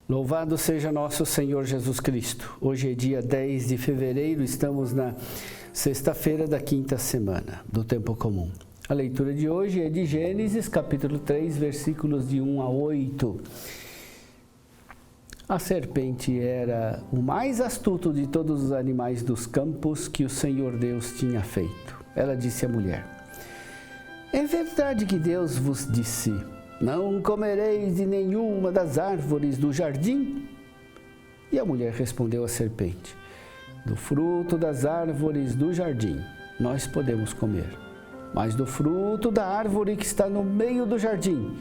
Louvado seja nosso Senhor Jesus Cristo. Hoje é dia 10 de fevereiro, estamos na sexta-feira da quinta semana do tempo comum. A leitura de hoje é de Gênesis, capítulo 3, versículos de 1 a 8. A serpente era o mais astuto de todos os animais dos campos que o Senhor Deus tinha feito. Ela disse à mulher: é verdade que Deus vos disse: não comereis de nenhuma das árvores do jardim? E a mulher respondeu à serpente: do fruto das árvores do jardim nós podemos comer, mas do fruto da árvore que está no meio do jardim,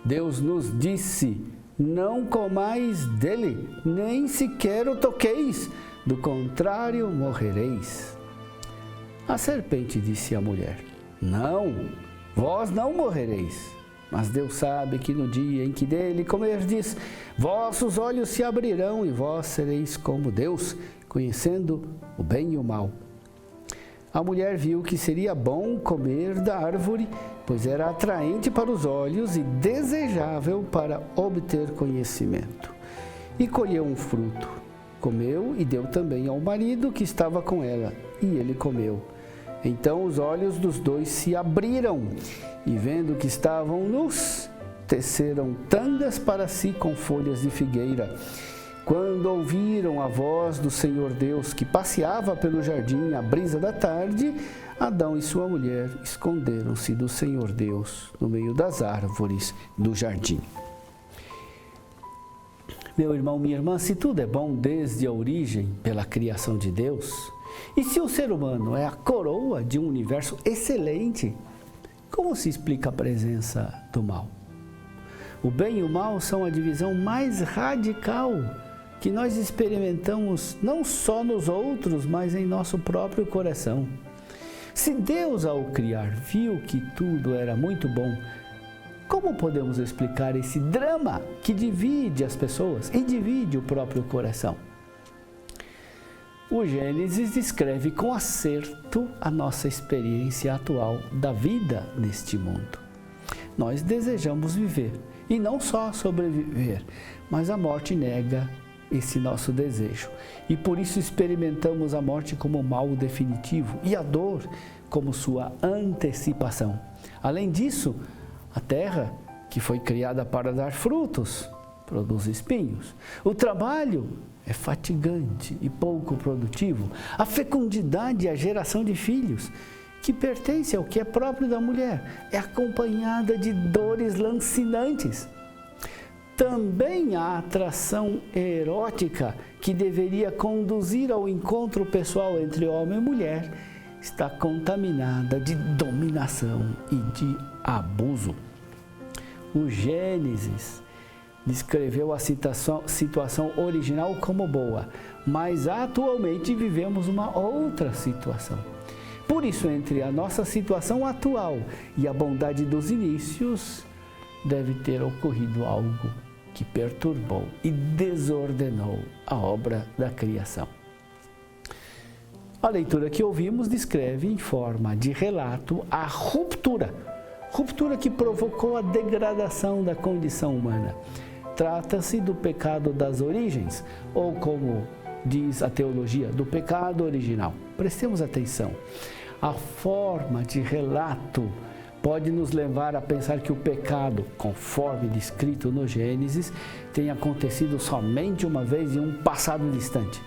Deus nos disse: não comais dele, nem sequer o toqueis, do contrário morrereis. A serpente disse à mulher: não, vós não morrereis. Mas Deus sabe que no dia em que dele comerdes, vossos olhos se abrirão e vós sereis como Deus, conhecendo o bem e o mal. A mulher viu que seria bom comer da árvore, pois era atraente para os olhos e desejável para obter conhecimento. E colheu um fruto, comeu e deu também ao marido que estava com ela, e ele comeu. Então os olhos dos dois se abriram, e vendo que estavam nus, teceram tendas para si com folhas de figueira. Quando ouviram a voz do Senhor Deus, que passeava pelo jardim à brisa da tarde, Adão e sua mulher esconderam-se do Senhor Deus no meio das árvores do jardim. Meu irmão, minha irmã, se tudo é bom desde a origem pela criação de Deus, e se o ser humano é a coroa de um universo excelente, como se explica a presença do mal? O bem e o mal são a divisão mais radical que nós experimentamos não só nos outros, mas em nosso próprio coração. Se Deus, ao criar, viu que tudo era muito bom, como podemos explicar esse drama que divide as pessoas e divide o próprio coração? O Gênesis descreve com acerto a nossa experiência atual da vida neste mundo. Nós desejamos viver, e não só sobreviver, mas a morte nega esse nosso desejo. E por isso experimentamos a morte como mal definitivo e a dor como sua antecipação. Além disso, a terra, que foi criada para dar frutos, produz espinhos. O trabalho é fatigante e pouco produtivo. A fecundidade e a geração de filhos, que pertence ao que é próprio da mulher, é acompanhada de dores lancinantes. Também a atração erótica, que deveria conduzir ao encontro pessoal entre homem e mulher, está contaminada de dominação e de abuso. O Gênesis descreveu a situação original como boa, mas atualmente vivemos uma outra situação. Por isso, entre a nossa situação atual e a bondade dos inícios, deve ter ocorrido algo que perturbou e desordenou a obra da criação. A leitura que ouvimos descreve em forma de relato a ruptura que provocou a degradação da condição humana. Trata-se do pecado das origens, ou como diz a teologia, do pecado original. Prestemos atenção. A forma de relato pode nos levar a pensar que o pecado, conforme descrito no Gênesis, tem acontecido somente uma vez em um passado distante.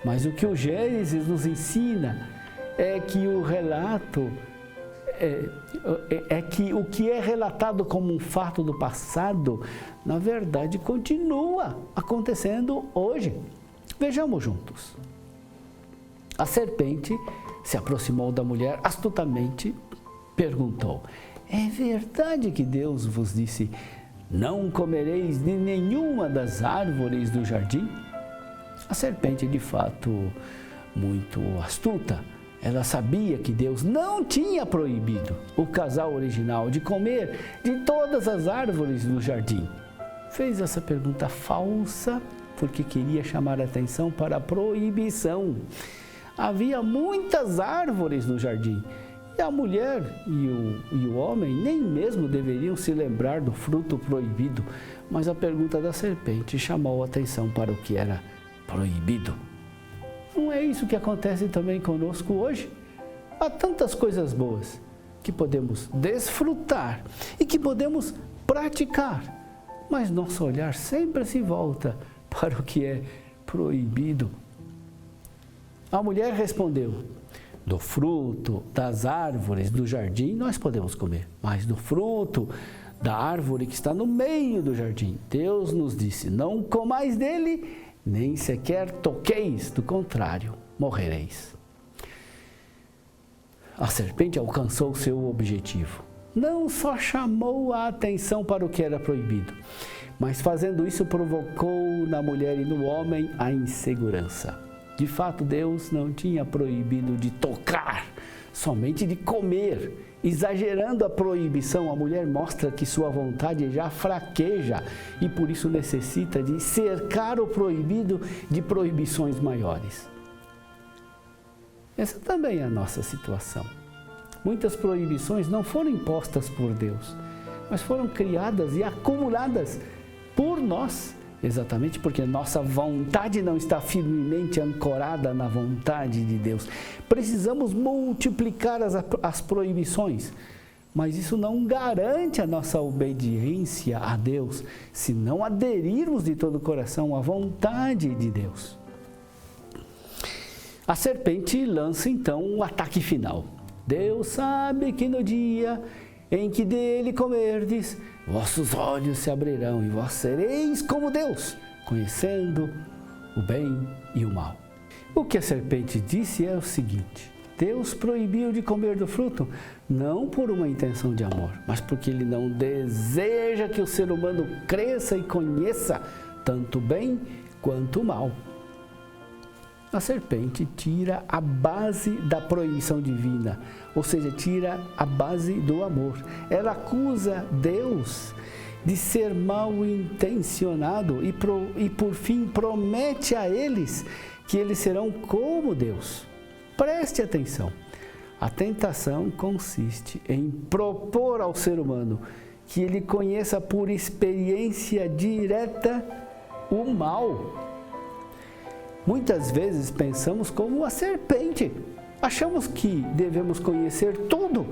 Mas o que o Gênesis nos ensina é que o relato que o que é relatado como um fato do passado, na verdade, continua acontecendo hoje. Vejamos juntos. A serpente se aproximou da mulher astutamente, perguntou: é verdade que Deus vos disse: não comereis de nenhuma das árvores do jardim? A serpente, de fato, muito astuta, ela sabia que Deus não tinha proibido o casal original de comer de todas as árvores do jardim. Fez essa pergunta falsa porque queria chamar a atenção para a proibição. Havia muitas árvores no jardim E a mulher e o homem nem mesmo deveriam se lembrar do fruto proibido, mas a pergunta da serpente chamou a atenção para o que era proibido. Não é isso que acontece também conosco hoje? Há tantas coisas boas que podemos desfrutar e que podemos praticar, mas nosso olhar sempre se volta para o que é proibido. A mulher respondeu: do fruto das árvores do jardim nós podemos comer, mas do fruto da árvore que está no meio do jardim, Deus nos disse: não comais dele, nem sequer toqueis, do contrário, morrereis. A serpente alcançou seu objetivo. Não só chamou a atenção para o que era proibido, mas fazendo isso provocou na mulher e no homem a insegurança. De fato, Deus não tinha proibido de tocar, somente de comer. Exagerando a proibição, a mulher mostra que sua vontade já fraqueja e por isso necessita de cercar o proibido de proibições maiores. Essa também é a nossa situação. Muitas proibições não foram impostas por Deus, mas foram criadas e acumuladas por nós, exatamente porque nossa vontade não está firmemente ancorada na vontade de Deus. Precisamos multiplicar as proibições, mas isso não garante a nossa obediência a Deus, se não aderirmos de todo o coração à vontade de Deus. A serpente lança então um ataque final. Deus sabe que no dia em que dele comerdes, vossos olhos se abrirão e vós sereis como Deus, conhecendo o bem e o mal. O que a serpente disse é o seguinte: Deus proibiu de comer do fruto, não por uma intenção de amor, mas porque Ele não deseja que o ser humano cresça e conheça tanto o bem quanto o mal. A serpente tira a base da proibição divina, ou seja, tira a base do amor. Ela acusa Deus de ser mal intencionado e por fim promete a eles que eles serão como Deus. Preste atenção, a tentação consiste em propor ao ser humano que ele conheça por experiência direta o mal. Muitas vezes pensamos como a serpente. Achamos que devemos conhecer tudo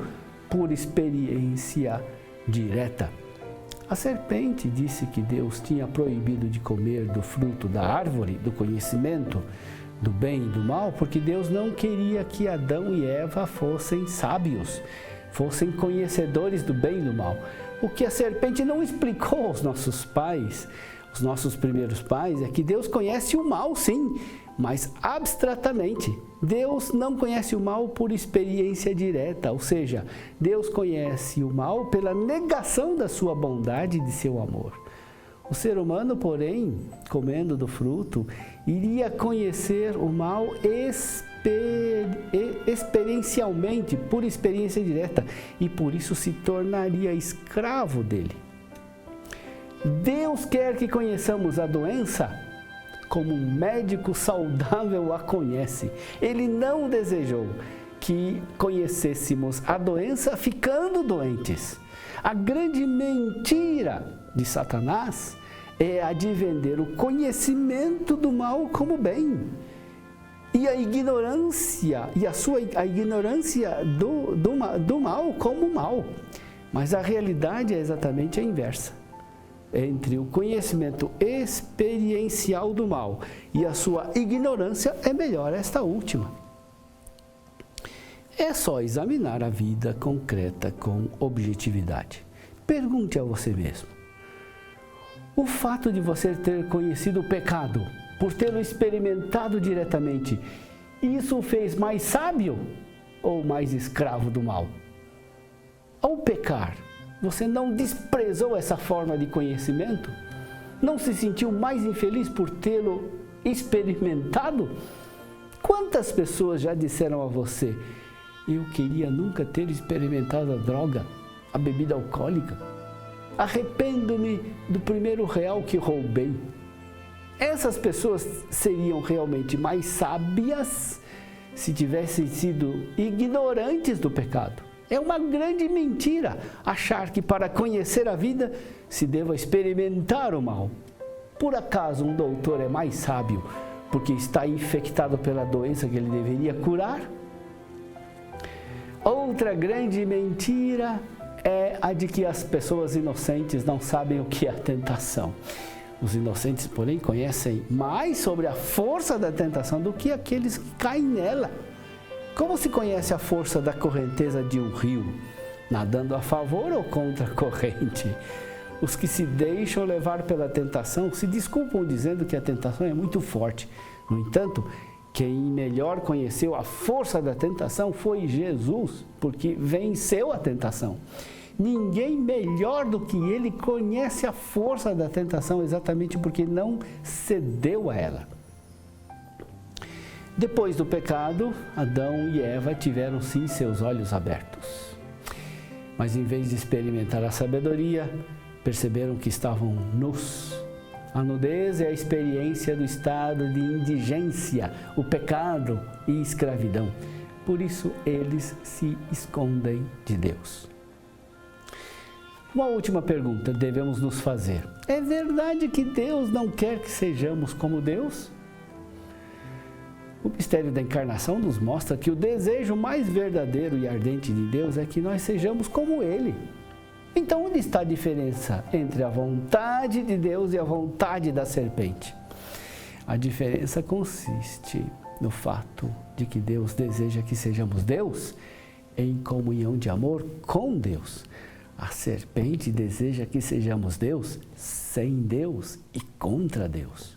por experiência direta. A serpente disse que Deus tinha proibido de comer do fruto da árvore, do conhecimento do bem e do mal, porque Deus não queria que Adão e Eva fossem sábios, fossem conhecedores do bem e do mal. O que a serpente não explicou aos nossos pais, os nossos primeiros pais, é que Deus conhece o mal, sim, mas abstratamente. Deus não conhece o mal por experiência direta, ou seja, Deus conhece o mal pela negação da sua bondade e de seu amor. O ser humano, porém, comendo do fruto, iria conhecer o mal experiencialmente, por experiência direta, e por isso se tornaria escravo dele. Deus quer que conheçamos a doença como um médico saudável a conhece. Ele não desejou que conhecêssemos a doença ficando doentes. A grande mentira de Satanás é a de vender o conhecimento do mal como bem. E a ignorância, a ignorância do mal como mal. Mas a realidade é exatamente a inversa. Entre o conhecimento experiencial do mal e a sua ignorância, é melhor esta última. É só examinar a vida concreta com objetividade. Pergunte a você mesmo: o fato de você ter conhecido o pecado, por tê-lo experimentado diretamente, isso o fez mais sábio ou mais escravo do mal? Ao pecar, você não desprezou essa forma de conhecimento? Não se sentiu mais infeliz por tê-lo experimentado? Quantas pessoas já disseram a você: eu queria nunca ter experimentado a droga, a bebida alcoólica? Arrependo-me do primeiro real que roubei. Essas pessoas seriam realmente mais sábias se tivessem sido ignorantes do pecado. É uma grande mentira achar que para conhecer a vida se deva experimentar o mal. Por acaso um doutor é mais sábio porque está infectado pela doença que ele deveria curar? Outra grande mentira é a de que as pessoas inocentes não sabem o que é a tentação. Os inocentes, porém, conhecem mais sobre a força da tentação do que aqueles que caem nela. Como se conhece a força da correnteza de um rio? Nadando a favor ou contra a corrente? Os que se deixam levar pela tentação se desculpam dizendo que a tentação é muito forte. No entanto, quem melhor conheceu a força da tentação foi Jesus, porque venceu a tentação. Ninguém melhor do que ele conhece a força da tentação, exatamente porque não cedeu a ela. Depois do pecado, Adão e Eva tiveram sim seus olhos abertos. Mas em vez de experimentar a sabedoria, perceberam que estavam nus. A nudez é a experiência do estado de indigência, o pecado e escravidão. Por isso, eles se escondem de Deus. Uma última pergunta devemos nos fazer. É verdade que Deus não quer que sejamos como Deus? O mistério da encarnação nos mostra que o desejo mais verdadeiro e ardente de Deus é que nós sejamos como Ele. Então, onde está a diferença entre a vontade de Deus e a vontade da serpente? A diferença consiste no fato de que Deus deseja que sejamos Deus em comunhão de amor com Deus. A serpente deseja que sejamos Deus sem Deus e contra Deus.